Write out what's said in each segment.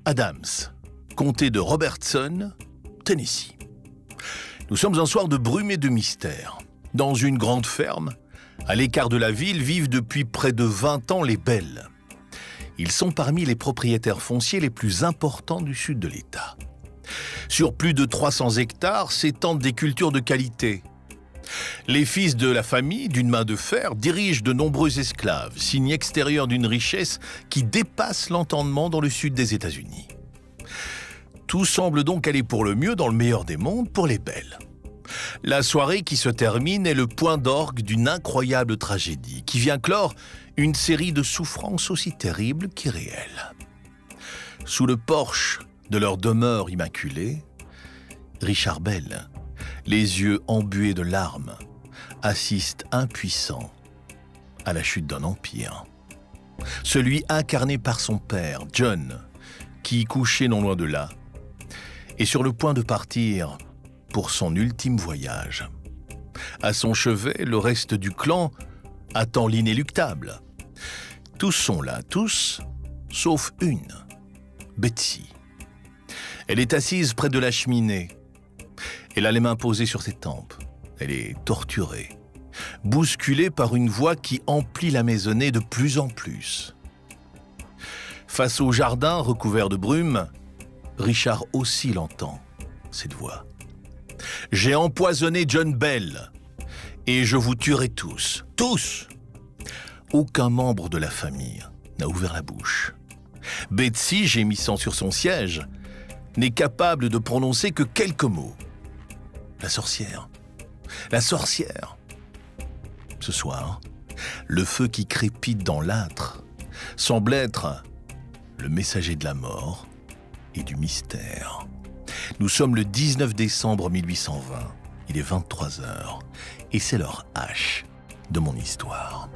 Adams, comté de Robertson, Tennessee. Nous sommes un soir de brume et de mystère. Dans une grande ferme, à l'écart de la ville, vivent depuis près de 20 ans les Bell. Ils sont parmi les propriétaires fonciers les plus importants du sud de l'État. Sur plus de 300 hectares s'étendent des cultures de qualité. Les fils de la famille, d'une main de fer, dirigent de nombreux esclaves, signe extérieur d'une richesse qui dépasse l'entendement dans le sud des États-Unis. Tout semble donc aller pour le mieux dans le meilleur des mondes pour les Bell. La soirée qui se termine est le point d'orgue d'une incroyable tragédie qui vient clore une série de souffrances aussi terribles qu'irréelles. Sous le porche de leur demeure immaculée, Richard Bell, les yeux embués de larmes, assiste impuissant à la chute d'un empire. Celui incarné par son père, John, qui, couché non loin de là, est sur le point de partir pour son ultime voyage. À son chevet, le reste du clan attend l'inéluctable. Tous sont là, tous, sauf une, Betsy. Elle est assise près de la cheminée. Elle a les mains posées sur ses tempes. Elle est torturée, bousculée par une voix qui emplit la maisonnée de plus en plus. Face au jardin recouvert de brume, Richard aussi l'entend, cette voix. « J'ai empoisonné John Bell, et je vous tuerai tous, tous !» Aucun membre de la famille n'a ouvert la bouche. Betsy, gémissant sur son siège, n'est capable de prononcer que quelques mots. La sorcière. La sorcière. Ce soir, le feu qui crépite dans l'âtre semble être le messager de la mort et du mystère. Nous sommes le 19 décembre 1820. Il est 23h et c'est l'heure H de mon histoire.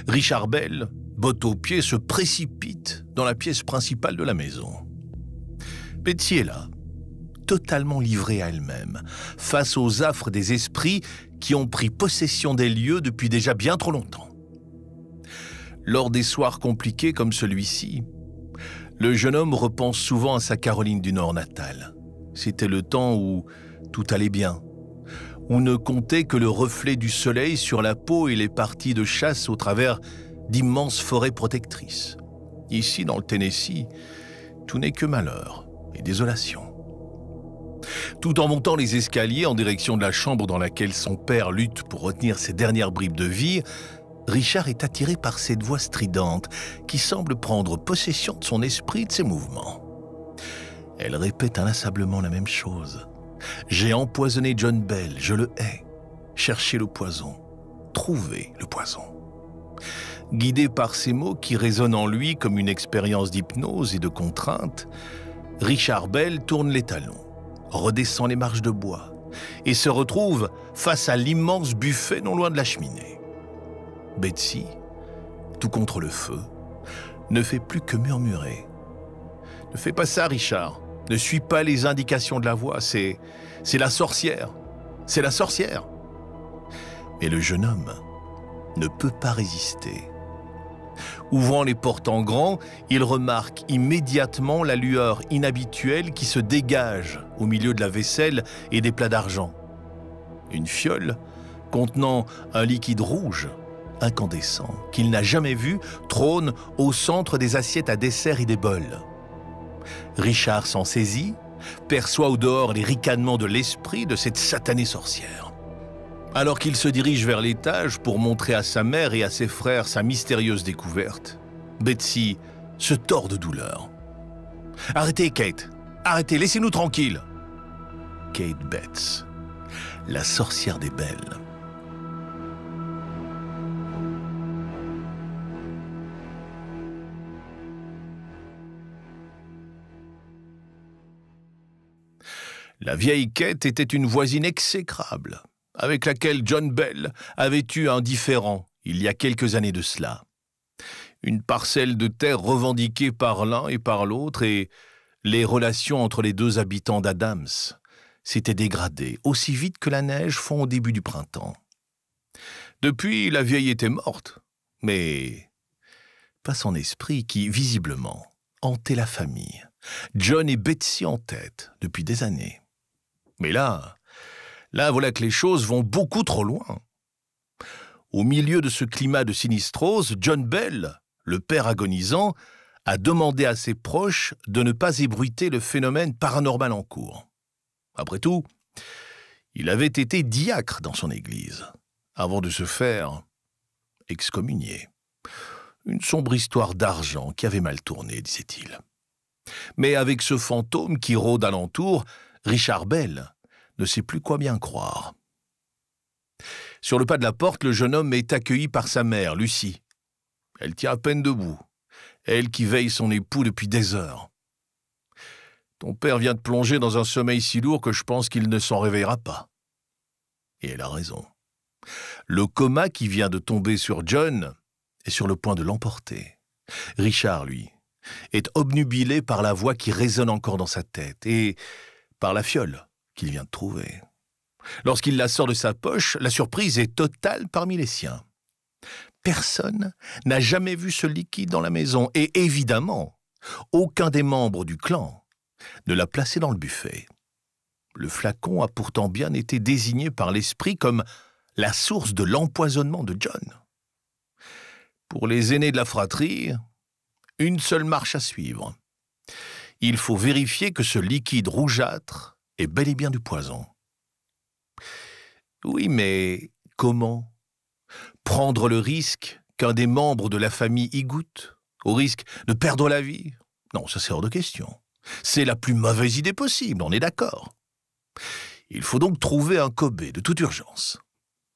Richard Bell, botte aux pieds, se précipite dans la pièce principale de la maison. Betsy est là, totalement livrée à elle-même, face aux affres des esprits qui ont pris possession des lieux depuis déjà bien trop longtemps. Lors des soirs compliqués comme celui-ci, le jeune homme repense souvent à sa Caroline du Nord natale. C'était le temps où tout allait bien, où ne comptait que le reflet du soleil sur la peau et les parties de chasse au travers d'immenses forêts protectrices. Ici, dans le Tennessee, tout n'est que malheur et désolation. Tout en montant les escaliers en direction de la chambre dans laquelle son père lutte pour retenir ses dernières bribes de vie, Richard est attiré par cette voix stridente qui semble prendre possession de son esprit et de ses mouvements. Elle répète inlassablement la même chose. « J'ai empoisonné John Bell, je le hais. Cherchez le poison, trouvez le poison. » Guidé par ces mots qui résonnent en lui comme une expérience d'hypnose et de contrainte, Richard Bell tourne les talons, redescend les marches de bois et se retrouve face à l'immense buffet non loin de la cheminée. Betsy, tout contre le feu, ne fait plus que murmurer. « Ne fais pas ça, Richard. Ne suis pas les indications de la voix. C'est la sorcière. C'est la sorcière. » Mais le jeune homme ne peut pas résister. Ouvrant les portes en grand, il remarque immédiatement la lueur inhabituelle qui se dégage au milieu de la vaisselle et des plats d'argent. Une fiole contenant un liquide rouge, incandescent, qu'il n'a jamais vu, trône au centre des assiettes à dessert et des bols. Richard s'en saisit, perçoit au dehors les ricanements de l'esprit de cette satanée sorcière. Alors qu'il se dirige vers l'étage pour montrer à sa mère et à ses frères sa mystérieuse découverte, Betsy se tord de douleur. « Arrêtez, Kate! Arrêtez, laissez-nous tranquilles !» Kate Betts, la sorcière des Bell. La vieille Kate était une voisine exécrable, avec laquelle John Bell avait eu un différend il y a quelques années de cela. Une parcelle de terre revendiquée par l'un et par l'autre, et les relations entre les deux habitants d'Adams s'étaient dégradées aussi vite que la neige fond au début du printemps. Depuis, la vieille était morte, mais pas son esprit qui, visiblement, hantait la famille. John et Betsy en tête depuis des années. Mais là, voilà que les choses vont beaucoup trop loin. Au milieu de ce climat de sinistrose, John Bell, le père agonisant, a demandé à ses proches de ne pas ébruiter le phénomène paranormal en cours. Après tout, il avait été diacre dans son église, avant de se faire excommunier. Une sombre histoire d'argent qui avait mal tourné, disait-il. Mais avec ce fantôme qui rôde alentour, Richard Bell ne sait plus quoi bien croire. Sur le pas de la porte, le jeune homme est accueilli par sa mère, Lucie. Elle tient à peine debout, elle qui veille son époux depuis des heures. « Ton père vient de plonger dans un sommeil si lourd que je pense qu'il ne s'en réveillera pas. » Et elle a raison. Le coma qui vient de tomber sur John est sur le point de l'emporter. Richard, lui, est obnubilé par la voix qui résonne encore dans sa tête et par la fiole qu'il vient de trouver. Lorsqu'il la sort de sa poche, la surprise est totale parmi les siens. Personne n'a jamais vu ce liquide dans la maison et évidemment, aucun des membres du clan ne l'a placé dans le buffet. Le flacon a pourtant bien été désigné par l'esprit comme la source de l'empoisonnement de John. Pour les aînés de la fratrie, une seule marche à suivre. Il faut vérifier que ce liquide rougeâtre est bel et bien du poison. Oui, mais comment prendre le risque qu'un des membres de la famille y goûte, au risque de perdre la vie? Non, ça c'est hors de question. C'est la plus mauvaise idée possible, on est d'accord. Il faut donc trouver un Kobe de toute urgence.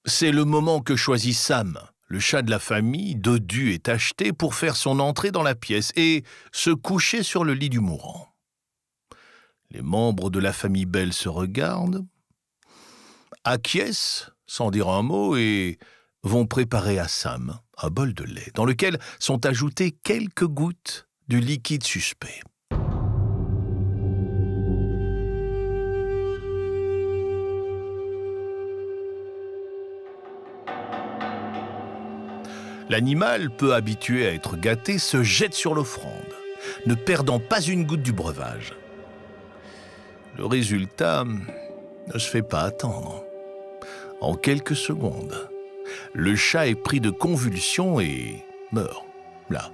C'est le moment que choisit Sam, le chat de la famille, dodu et tacheté, pour faire son entrée dans la pièce et se coucher sur le lit du mourant. Les membres de la famille Bell se regardent, acquiescent sans dire un mot et vont préparer à Sam un bol de lait dans lequel sont ajoutées quelques gouttes du liquide suspect. L'animal, peu habitué à être gâté, se jette sur l'offrande, ne perdant pas une goutte du breuvage. Le résultat ne se fait pas attendre. En quelques secondes, le chat est pris de convulsions et meurt, là,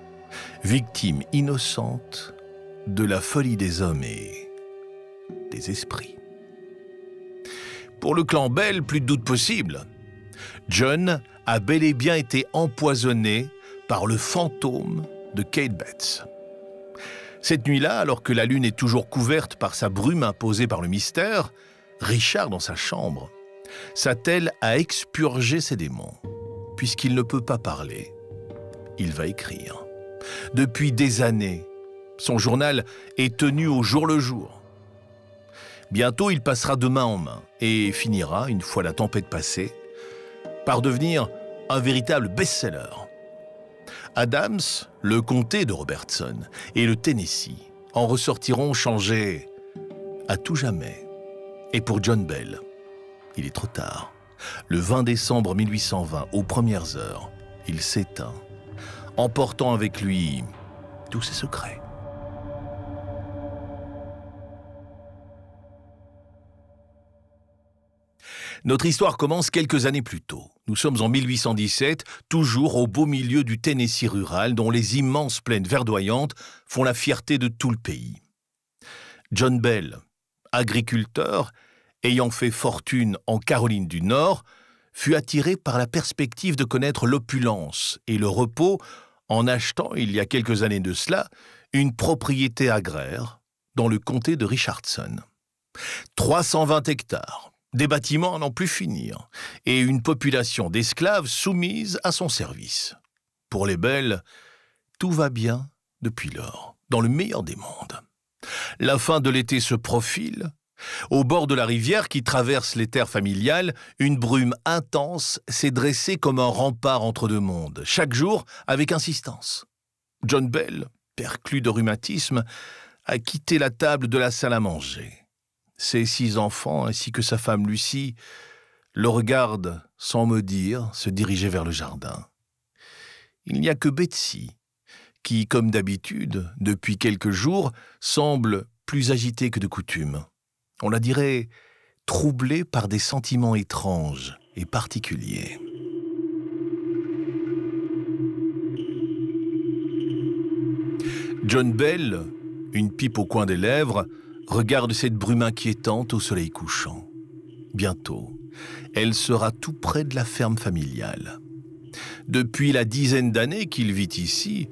victime innocente de la folie des hommes et des esprits. Pour le clan Bell, plus de doute possible. John a bel et bien été empoisonné par le fantôme de Kate Betts. Cette nuit-là, alors que la lune est toujours couverte par sa brume imposée par le mystère, Richard, dans sa chambre, s'attelle à expurger ses démons. Puisqu'il ne peut pas parler, il va écrire. Depuis des années, son journal est tenu au jour le jour. Bientôt, il passera de main en main et finira, une fois la tempête passée, par devenir un véritable best-seller. Adams, le comté de Robertson et le Tennessee en ressortiront changés à tout jamais. Et pour John Bell, il est trop tard. Le 20 décembre 1820, aux premières heures, il s'éteint, emportant avec lui tous ses secrets. Notre histoire commence quelques années plus tôt. Nous sommes en 1817, toujours au beau milieu du Tennessee rural, dont les immenses plaines verdoyantes font la fierté de tout le pays. John Bell, agriculteur, ayant fait fortune en Caroline du Nord, fut attiré par la perspective de connaître l'opulence et le repos en achetant, il y a quelques années de cela, une propriété agraire dans le comté de Richardson. 320 hectares. Des bâtiments à n'en plus finir, et une population d'esclaves soumise à son service. Pour les Bell, tout va bien depuis lors, dans le meilleur des mondes. La fin de l'été se profile. Au bord de la rivière qui traverse les terres familiales, une brume intense s'est dressée comme un rempart entre deux mondes, chaque jour avec insistance. John Bell, perclus de rhumatisme, a quitté la table de la salle à manger. Ses 6 enfants, ainsi que sa femme Lucie, le regardent sans me dire se diriger vers le jardin. Il n'y a que Betsy, qui, comme d'habitude, depuis quelques jours, semble plus agitée que de coutume. On la dirait troublée par des sentiments étranges et particuliers. John Bell, une pipe au coin des lèvres, regarde cette brume inquiétante au soleil couchant. Bientôt, elle sera tout près de la ferme familiale. Depuis la dizaine d'années qu'il vit ici,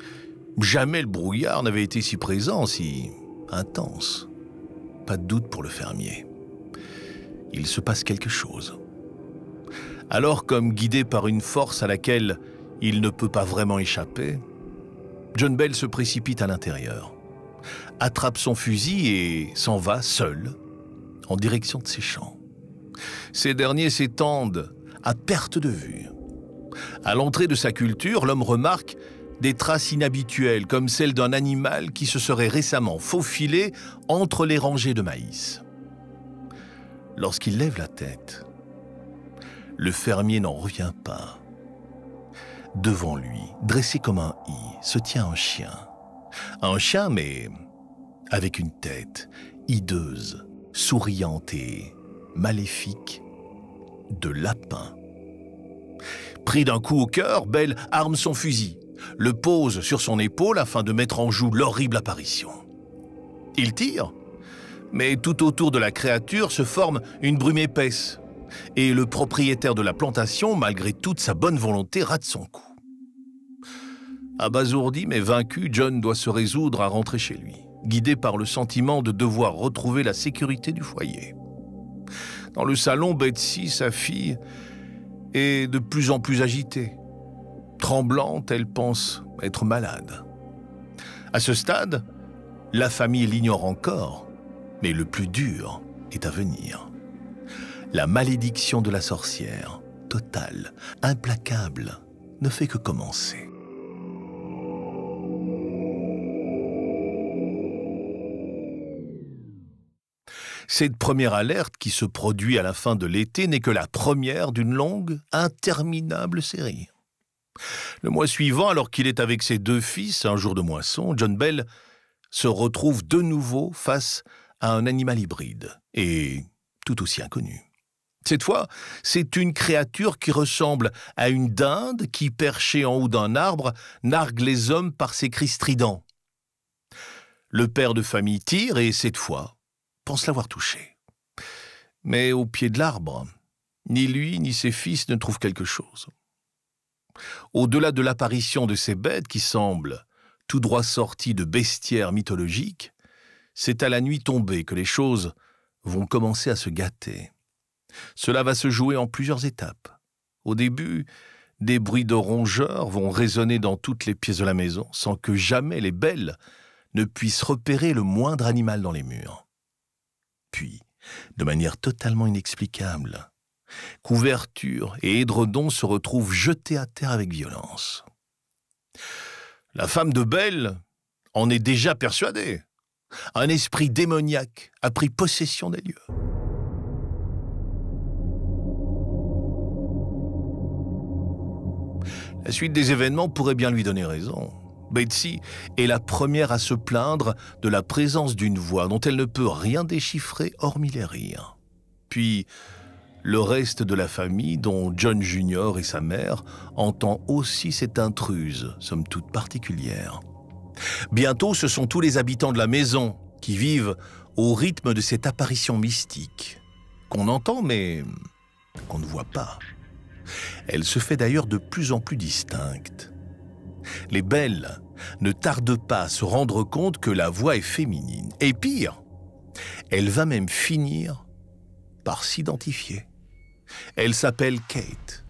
jamais le brouillard n'avait été si présent, si intense. Pas de doute pour le fermier. Il se passe quelque chose. Alors, comme guidé par une force à laquelle il ne peut pas vraiment échapper, John Bell se précipite à l'intérieur, attrape son fusil et s'en va seul en direction de ses champs. Ces derniers s'étendent à perte de vue. À l'entrée de sa culture, l'homme remarque des traces inhabituelles, comme celles d'un animal qui se serait récemment faufilé entre les rangées de maïs. Lorsqu'il lève la tête, le fermier n'en revient pas. Devant lui, dressé comme un i, se tient un chien. Un chien, mais avec une tête hideuse, souriante et maléfique de lapin. Pris d'un coup au cœur, Bell arme son fusil, le pose sur son épaule afin de mettre en joue l'horrible apparition. Il tire, mais tout autour de la créature se forme une brume épaisse, et le propriétaire de la plantation, malgré toute sa bonne volonté, rate son coup. Abasourdi mais vaincu, John doit se résoudre à rentrer chez lui, guidé par le sentiment de devoir retrouver la sécurité du foyer. Dans le salon, Betsy, sa fille, est de plus en plus agitée. Tremblante, elle pense être malade. À ce stade, la famille l'ignore encore, mais le plus dur est à venir. La malédiction de la sorcière, totale, implacable, ne fait que commencer. Cette première alerte qui se produit à la fin de l'été n'est que la première d'une longue, interminable série. Le mois suivant, alors qu'il est avec ses 2 fils, un jour de moisson, John Bell se retrouve de nouveau face à un animal hybride, et tout aussi inconnu. Cette fois, c'est une créature qui ressemble à une dinde qui, perchée en haut d'un arbre, nargue les hommes par ses cris stridents. Le père de famille tire et, cette fois, pense l'avoir touché. Mais au pied de l'arbre, ni lui ni ses fils ne trouvent quelque chose. Au-delà de l'apparition de ces bêtes qui semblent tout droit sorties de bestiaires mythologiques, c'est à la nuit tombée que les choses vont commencer à se gâter. Cela va se jouer en plusieurs étapes. Au début, des bruits de rongeurs vont résonner dans toutes les pièces de la maison, sans que jamais les Bell ne puissent repérer le moindre animal dans les murs. Puis, de manière totalement inexplicable, couverture et édredons se retrouvent jetés à terre avec violence. La femme de Bell en est déjà persuadée. Un esprit démoniaque a pris possession des lieux. La suite des événements pourrait bien lui donner raison. Betsy est la première à se plaindre de la présence d'une voix dont elle ne peut rien déchiffrer hormis les rires. Puis, le reste de la famille, dont John Jr. et sa mère, entend aussi cette intruse, somme toute particulière. Bientôt, ce sont tous les habitants de la maison qui vivent au rythme de cette apparition mystique, qu'on entend mais qu'on ne voit pas. Elle se fait d'ailleurs de plus en plus distincte. Les Bell ne tardent pas à se rendre compte que la voix est féminine. Et pire, elle va même finir par s'identifier. Elle s'appelle Kate.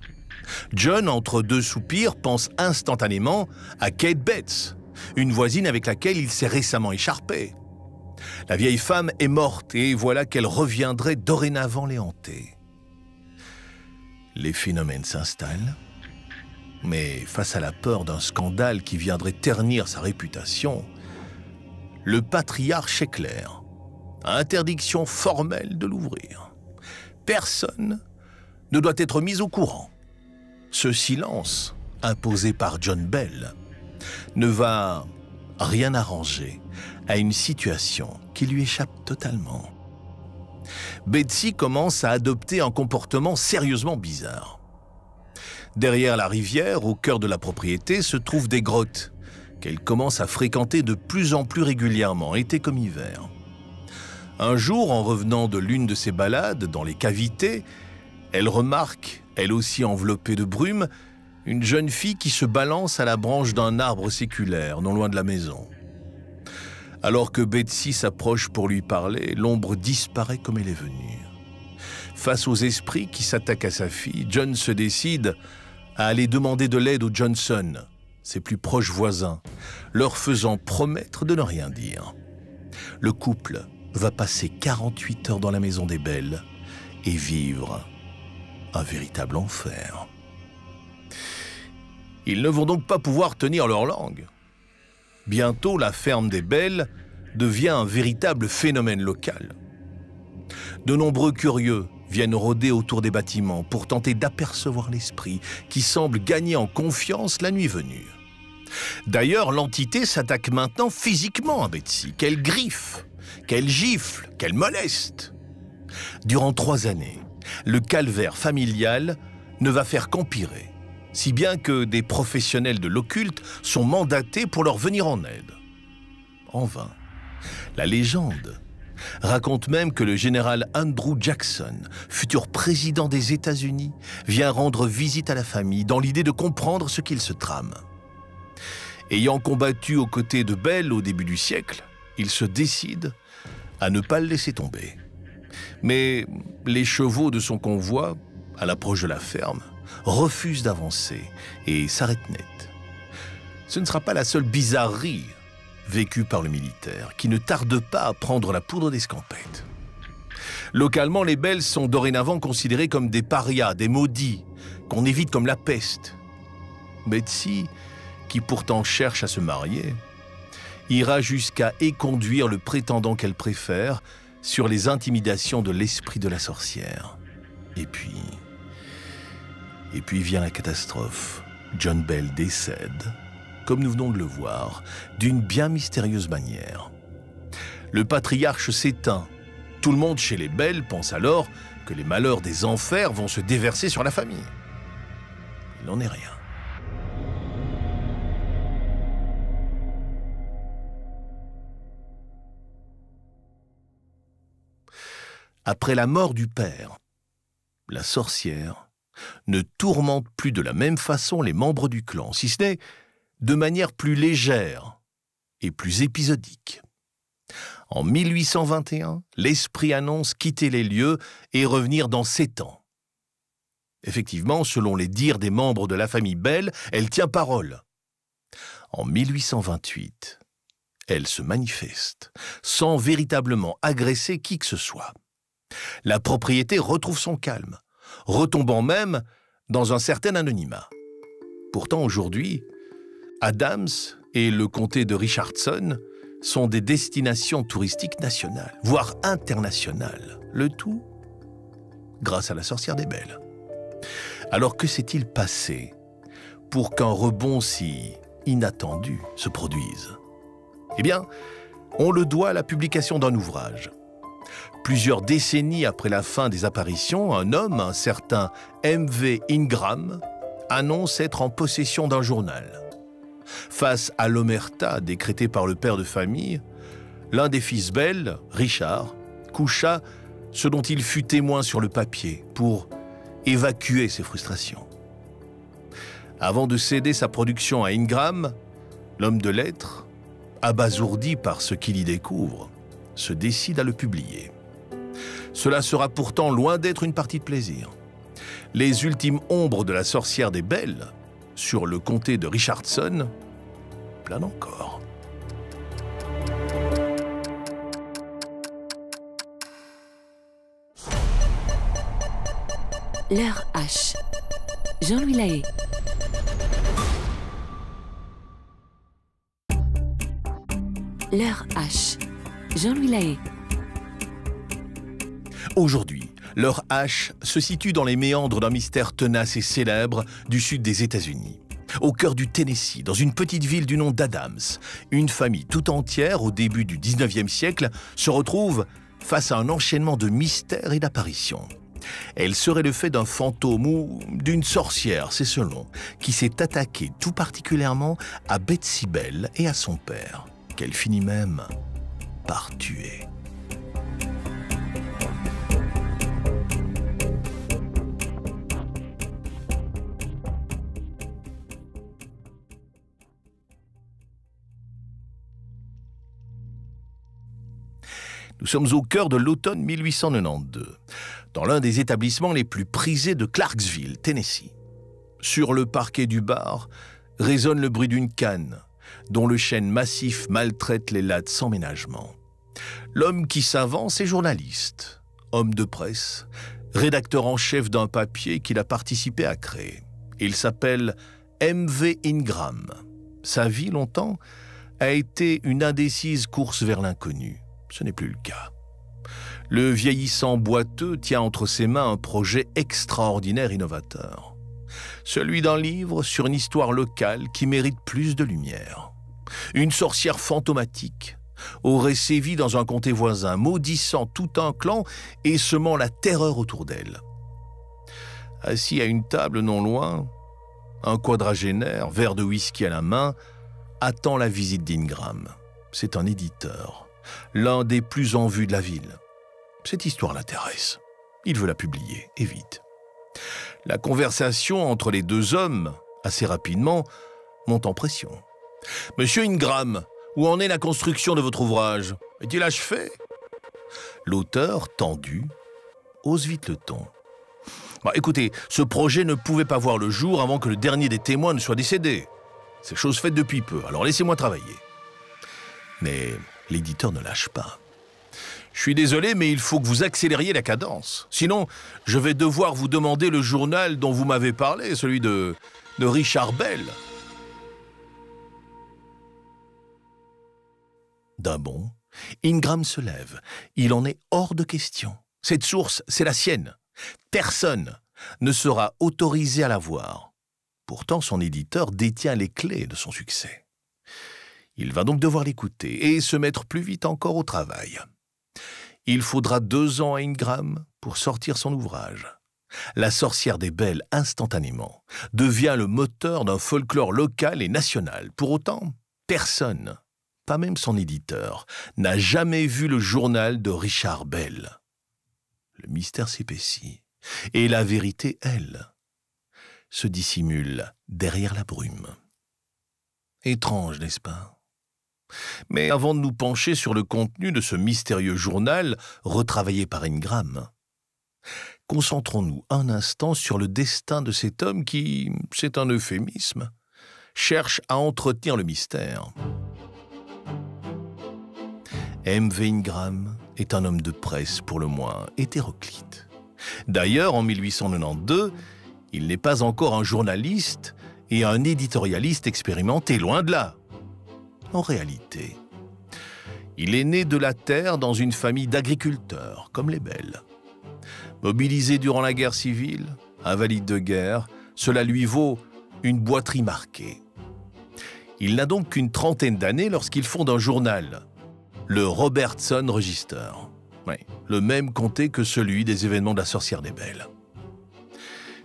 John, entre 2 soupirs, pense instantanément à Kate Betts, une voisine avec laquelle il s'est récemment écharpé. La vieille femme est morte et voilà qu'elle reviendrait dorénavant les hanter. Les phénomènes s'installent. Mais face à la peur d'un scandale qui viendrait ternir sa réputation, le patriarche éclaire. Interdiction formelle de l'ouvrir. Personne ne doit être mis au courant. Ce silence, imposé par John Bell, ne va rien arranger à une situation qui lui échappe totalement. Betsy commence à adopter un comportement sérieusement bizarre. Derrière la rivière, au cœur de la propriété, se trouvent des grottes qu'elle commence à fréquenter de plus en plus régulièrement, été comme hiver. Un jour, en revenant de l'une de ses balades dans les cavités, elle remarque, elle aussi enveloppée de brume, une jeune fille qui se balance à la branche d'un arbre séculaire, non loin de la maison. Alors que Betsy s'approche pour lui parler, l'ombre disparaît comme elle est venue. Face aux esprits qui s'attaquent à sa fille, John se décide à aller demander de l'aide aux Johnson, ses plus proches voisins, leur faisant promettre de ne rien dire. Le couple va passer 48 heures dans la maison des Bell et vivre un véritable enfer. Ils ne vont donc pas pouvoir tenir leur langue. Bientôt, la ferme des Bell devient un véritable phénomène local. De nombreux curieux viennent rôder autour des bâtiments pour tenter d'apercevoir l'esprit qui semble gagner en confiance la nuit venue. D'ailleurs, l'entité s'attaque maintenant physiquement à Betsy, qu'elle griffe, qu'elle gifle, qu'elle moleste. Durant 3 années, le calvaire familial ne va faire qu'empirer, si bien que des professionnels de l'occulte sont mandatés pour leur venir en aide. En vain. La légende raconte même que le général Andrew Jackson, futur président des États-Unis, vient rendre visite à la famille dans l'idée de comprendre ce qu'il se trame. Ayant combattu aux côtés de Bell au début du siècle, il se décide à ne pas le laisser tomber. Mais les chevaux de son convoi, à l'approche de la ferme, refusent d'avancer et s'arrêtent net. Ce ne sera pas la seule bizarrerie vécue par le militaire, qui ne tarde pas à prendre la poudre d'escampette. Localement, les Bells sont dorénavant considérés comme des parias, des maudits, qu'on évite comme la peste. Betsy, qui pourtant cherche à se marier, ira jusqu'à éconduire le prétendant qu'elle préfère sur les intimidations de l'esprit de la sorcière. Et puis vient la catastrophe. John Bell décède, comme nous venons de le voir, d'une bien mystérieuse manière. Le patriarche s'éteint. Tout le monde chez les Bell pense alors que les malheurs des enfers vont se déverser sur la famille. Il n'en est rien. Après la mort du père, la sorcière ne tourmente plus de la même façon les membres du clan, si ce n'est de manière plus légère et plus épisodique. En 1821, l'esprit annonce quitter les lieux et revenir dans 7 ans. Effectivement, selon les dires des membres de la famille Bell, elle tient parole. En 1828, elle se manifeste, sans véritablement agresser qui que ce soit. La propriété retrouve son calme, retombant même dans un certain anonymat. Pourtant, aujourd'hui, Adams et le comté de Richardson sont des destinations touristiques nationales, voire internationales. Le tout grâce à la sorcière des Bell. Alors que s'est-il passé pour qu'un rebond si inattendu se produise? Eh bien, on le doit à la publication d'un ouvrage. Plusieurs décennies après la fin des apparitions, un homme, un certain M.V. Ingram, annonce être en possession d'un journal. Face à l'omerta décrétée par le père de famille, l'un des fils Bell, Richard, coucha ce dont il fut témoin sur le papier pour évacuer ses frustrations. Avant de céder sa production à Ingram, l'homme de lettres, abasourdi par ce qu'il y découvre, se décide à le publier. Cela sera pourtant loin d'être une partie de plaisir. Les ultimes ombres de la sorcière des Bell sur le comté de Richardson planent encore. L'heure H. Jean-Louis Lahaye. L'heure H. Jean-Louis Lahaye. Aujourd'hui, l'heure H se situe dans les méandres d'un mystère tenace et célèbre du sud des États-Unis. Au cœur du Tennessee, dans une petite ville du nom d'Adams, une famille tout entière, au début du 19e siècle, se retrouve face à un enchaînement de mystères et d'apparitions. Elle serait le fait d'un fantôme ou d'une sorcière, c'est selon, qui s'est attaquée tout particulièrement à Betsy Bell et à son père, qu'elle finit même par tuer. Nous sommes au cœur de l'automne 1892, dans l'un des établissements les plus prisés de Clarksville, Tennessee. Sur le parquet du bar résonne le bruit d'une canne, dont le chêne massif maltraite les lattes sans ménagement. L'homme qui s'avance est journaliste, homme de presse, rédacteur en chef d'un papier qu'il a participé à créer. Il s'appelle M.V. Ingram. Sa vie, longtemps, a été une indécise course vers l'inconnu. Ce n'est plus le cas. Le vieillissant boiteux tient entre ses mains un projet extraordinaire et novateur. Celui d'un livre sur une histoire locale qui mérite plus de lumière. Une sorcière fantomatique aurait sévi dans un comté voisin, maudissant tout un clan et semant la terreur autour d'elle. Assis à une table non loin, un quadragénaire, verre de whisky à la main, attend la visite d'Ingram. C'est un éditeur, l'un des plus en vue de la ville. Cette histoire l'intéresse. Il veut la publier, et vite. La conversation entre les deux hommes, assez rapidement, monte en pression. « Monsieur Ingram, où en est la construction de votre ouvrage? Est-il achevé ?» L'auteur, tendu, ose vite le ton. « Écoutez, ce projet ne pouvait pas voir le jour avant que le dernier des témoins ne soit décédé. C'est chose faite depuis peu, alors laissez-moi travailler. » Mais l'éditeur ne lâche pas. « Je suis désolé, mais il faut que vous accélériez la cadence. Sinon, je vais devoir vous demander le journal dont vous m'avez parlé, celui de Richard Bell. » D'un bond, Ingram se lève. Il en est hors de question. Cette source, c'est la sienne. Personne ne sera autorisé à la voir. Pourtant, son éditeur détient les clés de son succès. Il va donc devoir l'écouter et se mettre plus vite encore au travail. Il faudra 2 ans à Ingram pour sortir son ouvrage. La sorcière des Belles, instantanément, devient le moteur d'un folklore local et national. Pour autant, personne, pas même son éditeur, n'a jamais vu le journal de Richard Bell. Le mystère s'épaissit, et la vérité, elle, se dissimule derrière la brume. Étrange, n'est-ce pas? Mais avant de nous pencher sur le contenu de ce mystérieux journal retravaillé par Ingram, concentrons-nous un instant sur le destin de cet homme qui, c'est un euphémisme, cherche à entretenir le mystère. M.V. Ingram est un homme de presse pour le moins hétéroclite. D'ailleurs, en 1892, il n'est pas encore un journaliste et un éditorialiste expérimenté, loin de là. En réalité, il est né de la terre dans une famille d'agriculteurs, comme les Belles. Mobilisé durant la guerre civile, invalide de guerre, cela lui vaut une boiterie marquée. Il n'a donc qu'une trentaine d'années lorsqu'il fonde un journal, le Robertson Register. Oui, le même comté que celui des événements de la sorcière des Belles.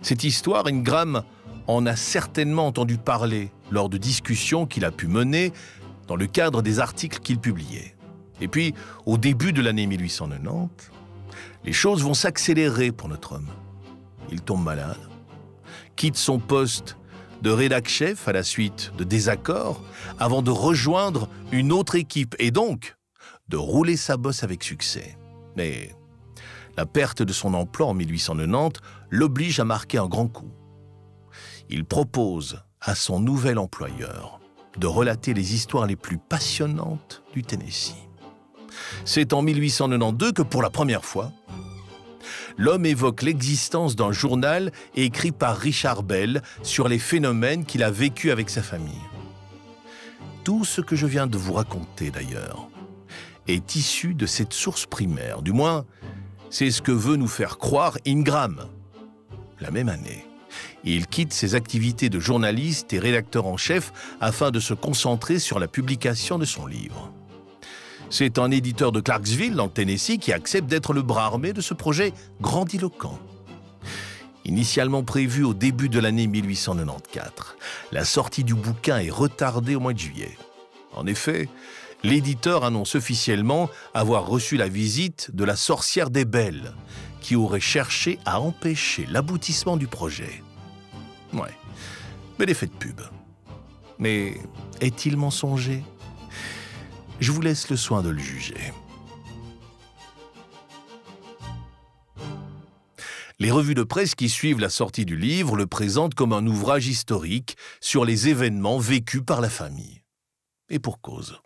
Cette histoire, Ingram en a certainement entendu parler lors de discussions qu'il a pu mener dans le cadre des articles qu'il publiait. Et puis, au début de l'année 1890, les choses vont s'accélérer pour notre homme. Il tombe malade, quitte son poste de rédac-chef à la suite de désaccords avant de rejoindre une autre équipe et donc de rouler sa bosse avec succès. Mais la perte de son emploi en 1890 l'oblige à marquer un grand coup. Il propose à son nouvel employeur de relater les histoires les plus passionnantes du Tennessee. C'est en 1892 que, pour la première fois, l'homme évoque l'existence d'un journal écrit par Richard Bell sur les phénomènes qu'il a vécus avec sa famille. Tout ce que je viens de vous raconter, d'ailleurs, est issu de cette source primaire. Du moins, c'est ce que veut nous faire croire Ingram. La même année, il quitte ses activités de journaliste et rédacteur en chef afin de se concentrer sur la publication de son livre. C'est un éditeur de Clarksville, dans le Tennessee, qui accepte d'être le bras armé de ce projet grandiloquent. Initialement prévu au début de l'année 1894, la sortie du bouquin est retardée au mois de juillet. En effet, l'éditeur annonce officiellement avoir reçu la visite de la sorcière des Belles, qui aurait cherché à empêcher l'aboutissement du projet. Ouais, bel effet de pub. Mais est-il mensonger ? Je vous laisse le soin de le juger. Les revues de presse qui suivent la sortie du livre le présentent comme un ouvrage historique sur les événements vécus par la famille. Et pour cause.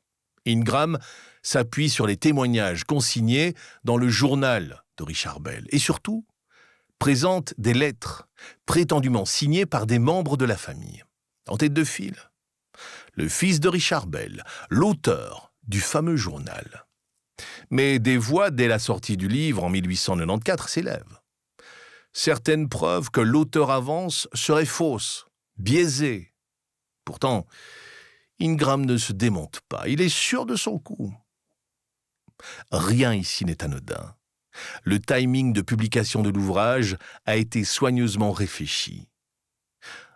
Ingram s'appuie sur les témoignages consignés dans le journal de Richard Bell et surtout présente des lettres prétendument signées par des membres de la famille. En tête de file, le fils de Richard Bell, l'auteur du fameux journal. Mais des voix dès la sortie du livre en 1894 s'élèvent. Certaines preuves que l'auteur avance seraient fausses, biaisées. Pourtant, Ingram ne se démonte pas, il est sûr de son coup. Rien ici n'est anodin. Le timing de publication de l'ouvrage a été soigneusement réfléchi.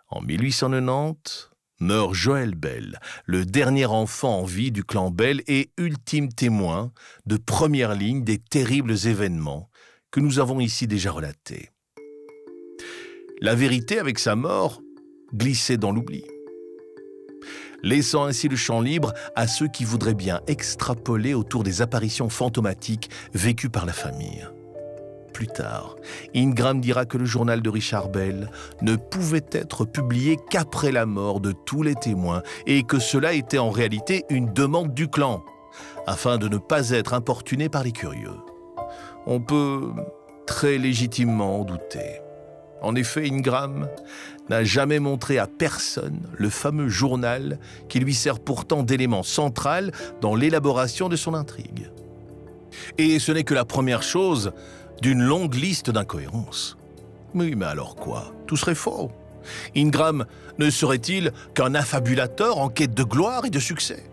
En 1890, meurt Joel Bell, le dernier enfant en vie du clan Bell et ultime témoin de première ligne des terribles événements que nous avons ici déjà relatés. La vérité, avec sa mort, glissait dans l'oubli, laissant ainsi le champ libre à ceux qui voudraient bien extrapoler autour des apparitions fantomatiques vécues par la famille. Plus tard, Ingram dira que le journal de Richard Bell ne pouvait être publié qu'après la mort de tous les témoins et que cela était en réalité une demande du clan, afin de ne pas être importuné par les curieux. On peut très légitimement en douter. En effet, Ingram n'a jamais montré à personne le fameux journal qui lui sert pourtant d'élément central dans l'élaboration de son intrigue. Et ce n'est que la première chose d'une longue liste d'incohérences. Oui, mais alors quoi ? Tout serait faux. Ingram ne serait-il qu'un affabulateur en quête de gloire et de succès ?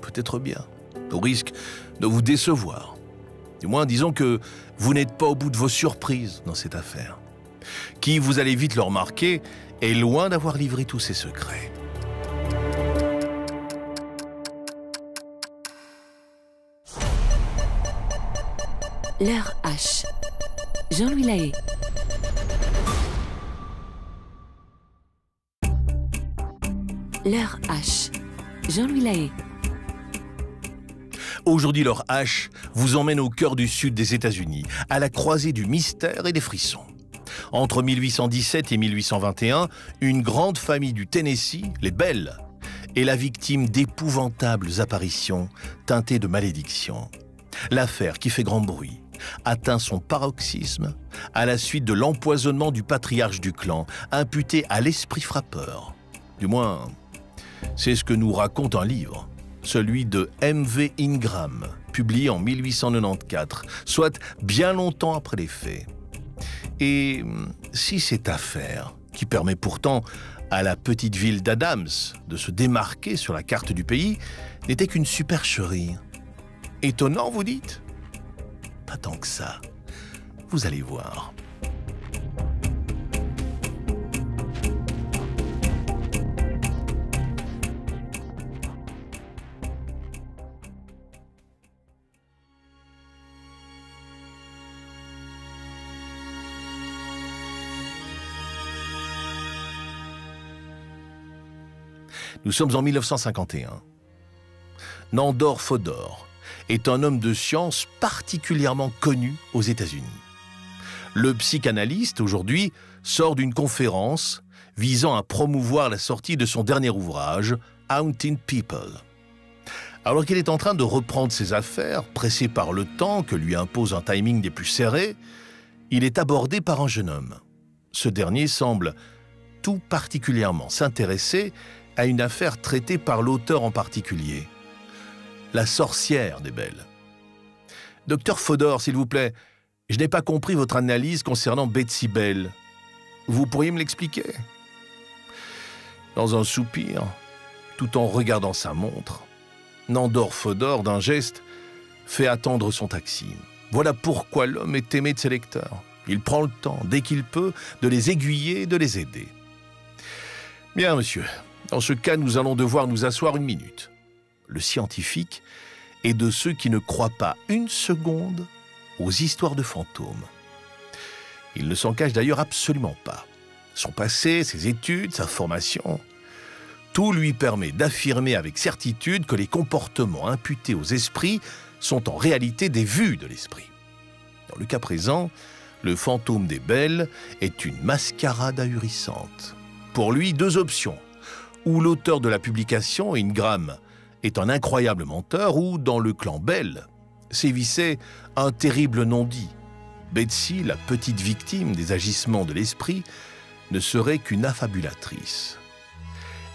Peut-être bien, au risque de vous décevoir. Du moins, disons que vous n'êtes pas au bout de vos surprises dans cette affaire. Qui, vous allez vite le remarquer, est loin d'avoir livré tous ses secrets. L'heure H. Jean-Louis Lahaye. L'heure H. Jean-Louis Lahaye. Aujourd'hui, l'heure H vous emmène au cœur du sud des États-Unis, à la croisée du mystère et des frissons. Entre 1817 et 1821, une grande famille du Tennessee, les Bell, est la victime d'épouvantables apparitions teintées de malédiction. L'affaire, qui fait grand bruit, atteint son paroxysme à la suite de l'empoisonnement du patriarche du clan, imputé à l'esprit frappeur. Du moins, c'est ce que nous raconte un livre, celui de M.V. Ingram, publié en 1894, soit bien longtemps après les faits. Et si cette affaire, qui permet pourtant à la petite ville d'Adams de se démarquer sur la carte du pays, n'était qu'une supercherie. Étonnant, vous dites ? Pas tant que ça. Vous allez voir. Nous sommes en 1951. Nandor Fodor est un homme de science particulièrement connu aux États-Unis. Le psychanalyste, aujourd'hui, sort d'une conférence visant à promouvoir la sortie de son dernier ouvrage, Haunting People. Alors qu'il est en train de reprendre ses affaires, pressé par le temps que lui impose un timing des plus serrés, il est abordé par un jeune homme. Ce dernier semble tout particulièrement s'intéresser à une affaire traitée par l'auteur en particulier, la sorcière des Belles. Docteur Fodor, s'il vous plaît, je n'ai pas compris votre analyse concernant Betsy Bell. Vous pourriez me l'expliquer? Dans un soupir, tout en regardant sa montre, Nandor Fodor, d'un geste, fait attendre son taxi. Voilà pourquoi l'homme est aimé de ses lecteurs. Il prend le temps, dès qu'il peut, de les aiguiller et de les aider. Bien, monsieur, dans ce cas, nous allons devoir nous asseoir une minute. Le scientifique est de ceux qui ne croient pas une seconde aux histoires de fantômes. Il ne s'en cache d'ailleurs absolument pas. Son passé, ses études, sa formation, tout lui permet d'affirmer avec certitude que les comportements imputés aux esprits sont en réalité des vues de l'esprit. Dans le cas présent, le fantôme des Belles est une mascarade ahurissante. Pour lui, deux options. Ou l'auteur de la publication, Ingram, est un incroyable menteur, ou, dans le clan Bell, sévissait un terrible non-dit. Betsy, la petite victime des agissements de l'esprit, ne serait qu'une affabulatrice.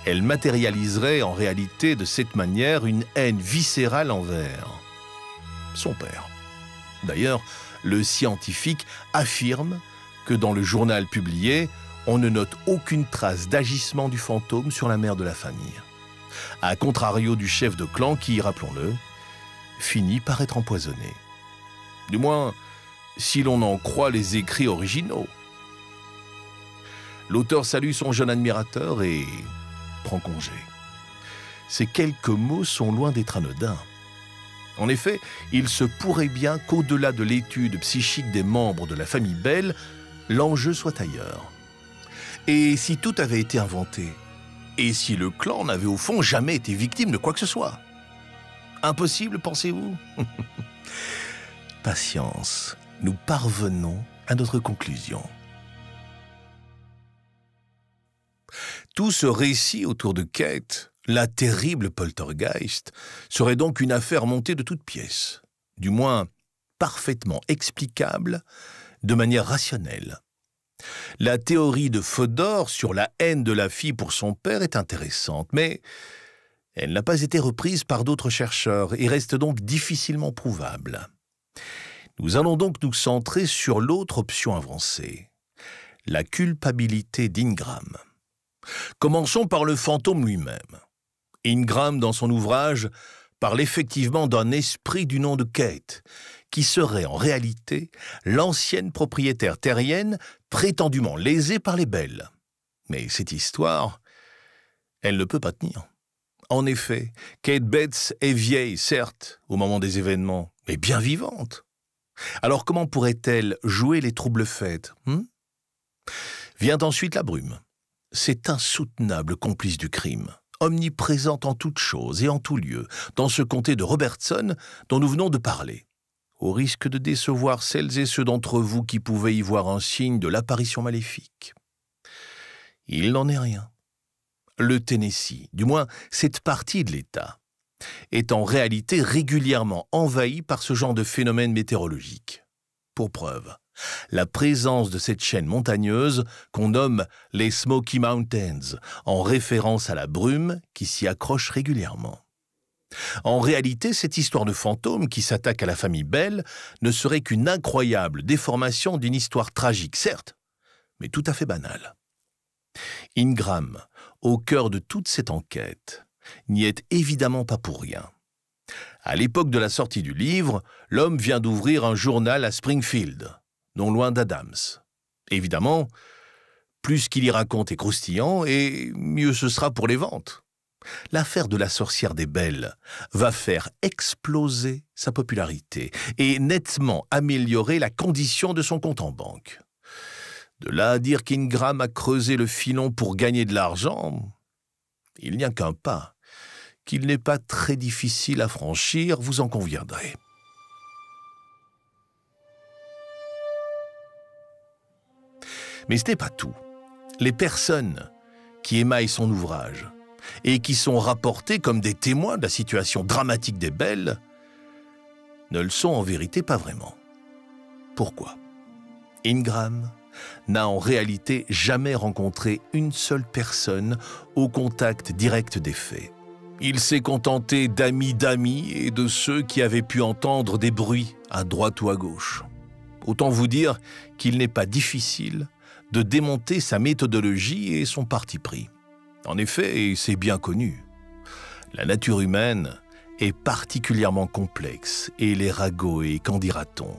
Elle matérialiserait en réalité de cette manière une haine viscérale envers son père. D'ailleurs, le scientifique affirme que dans le journal publié, on ne note aucune trace d'agissement du fantôme sur la mère de la famille. À contrario du chef de clan qui, rappelons-le, finit par être empoisonné. Du moins, si l'on en croit les écrits originaux. L'auteur salue son jeune admirateur et prend congé. Ces quelques mots sont loin d'être anodins. En effet, il se pourrait bien qu'au-delà de l'étude psychique des membres de la famille Bell, l'enjeu soit ailleurs. Et si tout avait été inventé? Et si le clan n'avait au fond jamais été victime de quoi que ce soit? Impossible, pensez-vous? Patience, nous parvenons à notre conclusion. Tout ce récit autour de Kate, la terrible poltergeist, serait donc une affaire montée de toutes pièces, du moins parfaitement explicable de manière rationnelle. La théorie de Fodor sur la haine de la fille pour son père est intéressante, mais elle n'a pas été reprise par d'autres chercheurs et reste donc difficilement prouvable. Nous allons donc nous centrer sur l'autre option avancée, la culpabilité d'Ingram. Commençons par le fantôme lui-même. Ingram, dans son ouvrage, parle effectivement d'un esprit du nom de Kate, qui serait en réalité l'ancienne propriétaire terrienne prétendument lésée par les Belles. Mais cette histoire, elle ne peut pas tenir. En effet, Kate Bates est vieille, certes, au moment des événements, mais bien vivante. Alors comment pourrait-elle jouer les troubles faits? Vient ensuite la brume. C'est insoutenable complice du crime, omniprésente en toutes choses et en tout lieu, dans ce comté de Robertson dont nous venons de parler, au risque de décevoir celles et ceux d'entre vous qui pouvaient y voir un signe de l'apparition maléfique. Il n'en est rien. Le Tennessee, du moins cette partie de l'État, est en réalité régulièrement envahi par ce genre de phénomène météorologique. Pour preuve, la présence de cette chaîne montagneuse qu'on nomme les Smoky Mountains, en référence à la brume qui s'y accroche régulièrement. En réalité, cette histoire de fantôme qui s'attaque à la famille Bell ne serait qu'une incroyable déformation d'une histoire tragique, certes, mais tout à fait banale. Ingram, au cœur de toute cette enquête, n'y est évidemment pas pour rien. À l'époque de la sortie du livre, l'homme vient d'ouvrir un journal à Springfield, non loin d'Adams. Évidemment, plus ce qu'il y raconte est croustillant, et mieux ce sera pour les ventes. L'affaire de la sorcière des Belles va faire exploser sa popularité et nettement améliorer la condition de son compte en banque. De là à dire qu'Ingram a creusé le filon pour gagner de l'argent, il n'y a qu'un pas, qu'il n'est pas très difficile à franchir, vous en conviendrez. Mais ce n'est pas tout. Les personnes qui émaillent son ouvrage et qui sont rapportées comme des témoins de la situation dramatique des Belles ne le sont en vérité pas vraiment. Pourquoi? Ingram n'a en réalité jamais rencontré une seule personne au contact direct des faits. Il s'est contenté d'amis et de ceux qui avaient pu entendre des bruits à droite ou à gauche. Autant vous dire qu'il n'est pas difficile de démonter sa méthodologie et son parti pris. En effet, et c'est bien connu, la nature humaine est particulièrement complexe et les ragots et qu'en dira-t-on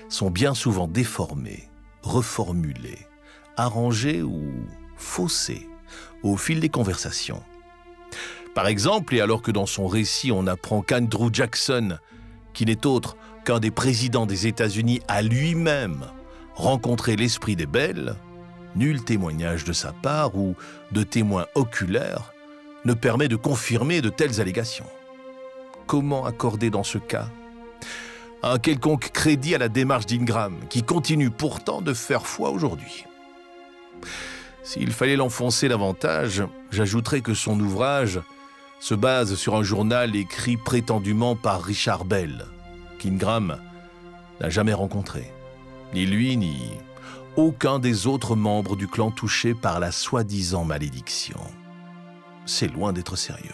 sont bien souvent déformés, reformulés, arrangés ou faussés au fil des conversations. Par exemple, et alors que dans son récit on apprend qu'Andrew Jackson, qui n'est autre qu'un des présidents des États-Unis, a lui-même rencontré l'esprit des belles, nul témoignage de sa part ou de témoin oculaire ne permet de confirmer de telles allégations. Comment accorder dans ce cas un quelconque crédit à la démarche d'Ingram, qui continue pourtant de faire foi aujourd'hui? S'il fallait l'enfoncer davantage, j'ajouterais que son ouvrage se base sur un journal écrit prétendument par Richard Bell, qu'Ingram n'a jamais rencontré. Ni lui, ni aucun des autres membres du clan touchés par la soi-disant malédiction. C'est loin d'être sérieux.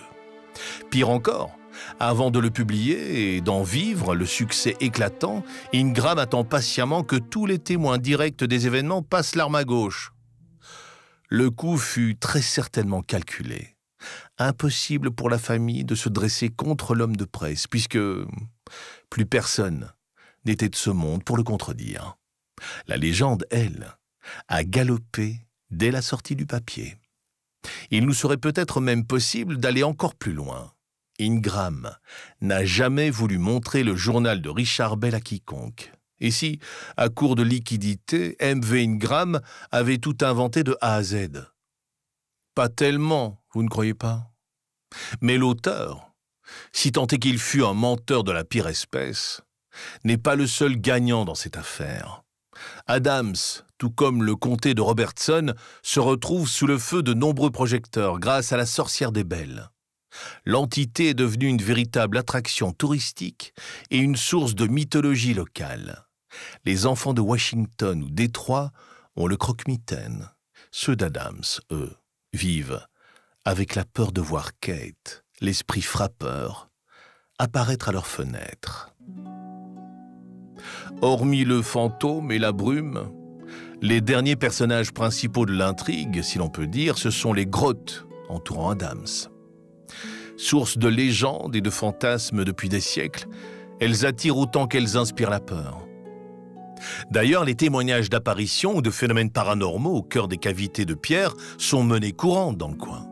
Pire encore, avant de le publier et d'en vivre le succès éclatant, Ingram attend patiemment que tous les témoins directs des événements passent l'arme à gauche. Le coup fut très certainement calculé. Impossible pour la famille de se dresser contre l'homme de presse, puisque plus personne n'était de ce monde pour le contredire. La légende, elle, a galopé dès la sortie du papier. Il nous serait peut-être même possible d'aller encore plus loin. Ingram n'a jamais voulu montrer le journal de Richard Bell à quiconque. Et si, à court de liquidité, M.V. Ingram avait tout inventé de A à Z? Pas tellement, vous ne croyez pas? Mais l'auteur, si tant est qu'il fût un menteur de la pire espèce, n'est pas le seul gagnant dans cette affaire. Adams, tout comme le comté de Robertson, se retrouve sous le feu de nombreux projecteurs grâce à la sorcière des belles. L'entité est devenue une véritable attraction touristique et une source de mythologie locale. Les enfants de Washington ou Détroit ont le croque-mitaine. Ceux d'Adams, eux, vivent avec la peur de voir Kate, l'esprit frappeur, apparaître à leur fenêtre. Hormis le fantôme et la brume, les derniers personnages principaux de l'intrigue, si l'on peut dire, ce sont les grottes entourant Adams. Source de légendes et de fantasmes depuis des siècles, elles attirent autant qu'elles inspirent la peur. D'ailleurs, les témoignages d'apparitions ou de phénomènes paranormaux au cœur des cavités de pierre sont menés courantes dans le coin.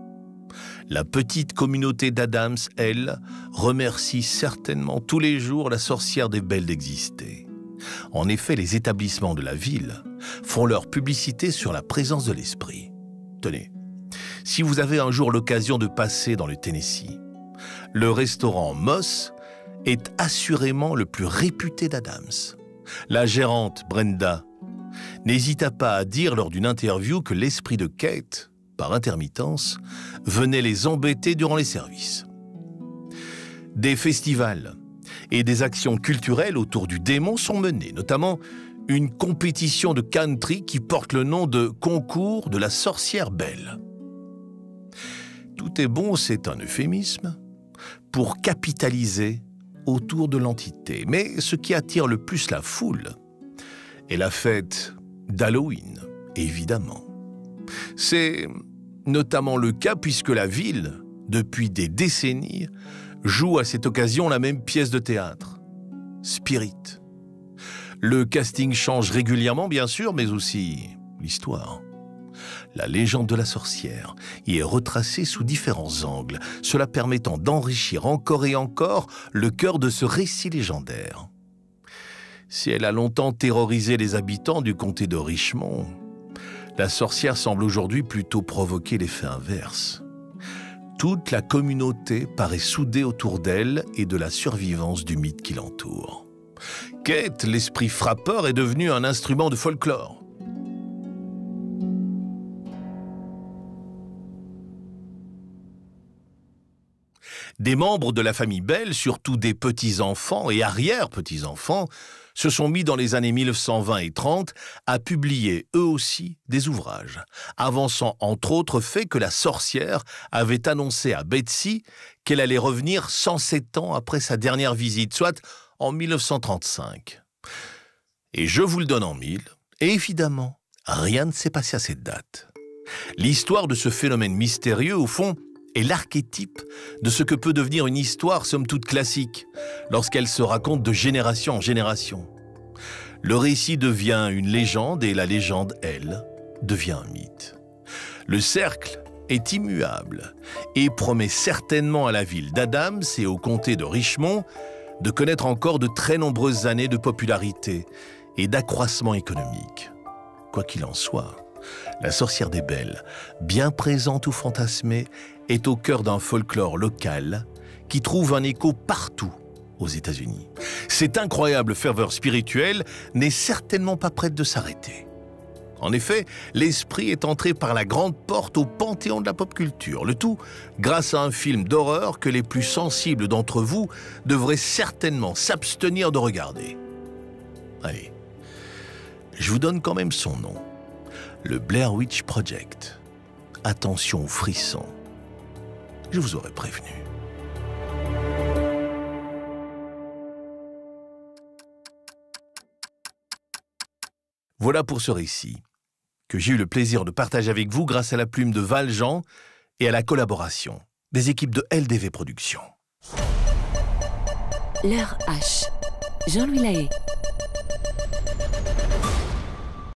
La petite communauté d'Adams, elle, remercie certainement tous les jours la sorcière des belles d'exister. En effet, les établissements de la ville font leur publicité sur la présence de l'esprit. Tenez, si vous avez un jour l'occasion de passer dans le Tennessee, le restaurant Moss est assurément le plus réputé d'Adams. La gérante, Brenda, n'hésita pas à dire lors d'une interview que l'esprit de Kate, par intermittence, venait les embêter durant les services. Des festivals et des actions culturelles autour du démon sont menées, notamment une compétition de country qui porte le nom de Concours de la sorcière belle. Tout est bon, c'est un euphémisme, pour capitaliser autour de l'entité. Mais ce qui attire le plus la foule est la fête d'Halloween, évidemment. C'est notamment le cas puisque la ville, depuis des décennies, joue à cette occasion la même pièce de théâtre, Spirit. Le casting change régulièrement, bien sûr, mais aussi l'histoire. La légende de la sorcière y est retracée sous différents angles, cela permettant d'enrichir encore et encore le cœur de ce récit légendaire. Si elle a longtemps terrorisé les habitants du comté de Richmond, la sorcière semble aujourd'hui plutôt provoquer l'effet inverse. Toute la communauté paraît soudée autour d'elle et de la survivance du mythe qui l'entoure. Kate, l'esprit frappeur, est devenu un instrument de folklore. Des membres de la famille Bell, surtout des petits-enfants et arrière-petits-enfants, se sont mis dans les années 1920 et 30 à publier eux aussi des ouvrages, avançant entre autres faits que la sorcière avait annoncé à Betsy qu'elle allait revenir 107 ans après sa dernière visite, soit en 1935. Et je vous le donne en mille, et évidemment, rien ne s'est passé à cette date. L'histoire de ce phénomène mystérieux, au fond, est l'archétype de ce que peut devenir une histoire somme toute classique, lorsqu'elle se raconte de génération en génération. Le récit devient une légende et la légende, elle, devient un mythe. Le cercle est immuable et promet certainement à la ville d'Adams et au comté de Richmond de connaître encore de très nombreuses années de popularité et d'accroissement économique. Quoi qu'il en soit, la sorcière des Bell, bien présente ou fantasmée, est au cœur d'un folklore local qui trouve un écho partout aux États-Unis. Cette incroyable ferveur spirituelle n'est certainement pas prête de s'arrêter. En effet, l'esprit est entré par la grande porte au panthéon de la pop culture, le tout grâce à un film d'horreur que les plus sensibles d'entre vous devraient certainement s'abstenir de regarder. Allez, je vous donne quand même son nom. Le Blair Witch Project. Attention aux frissons. Je vous aurais prévenu. Voilà pour ce récit, que j'ai eu le plaisir de partager avec vous grâce à la plume de Valjean et à la collaboration des équipes de LDV Productions. L'heure H. Jean-Louis Lahaye.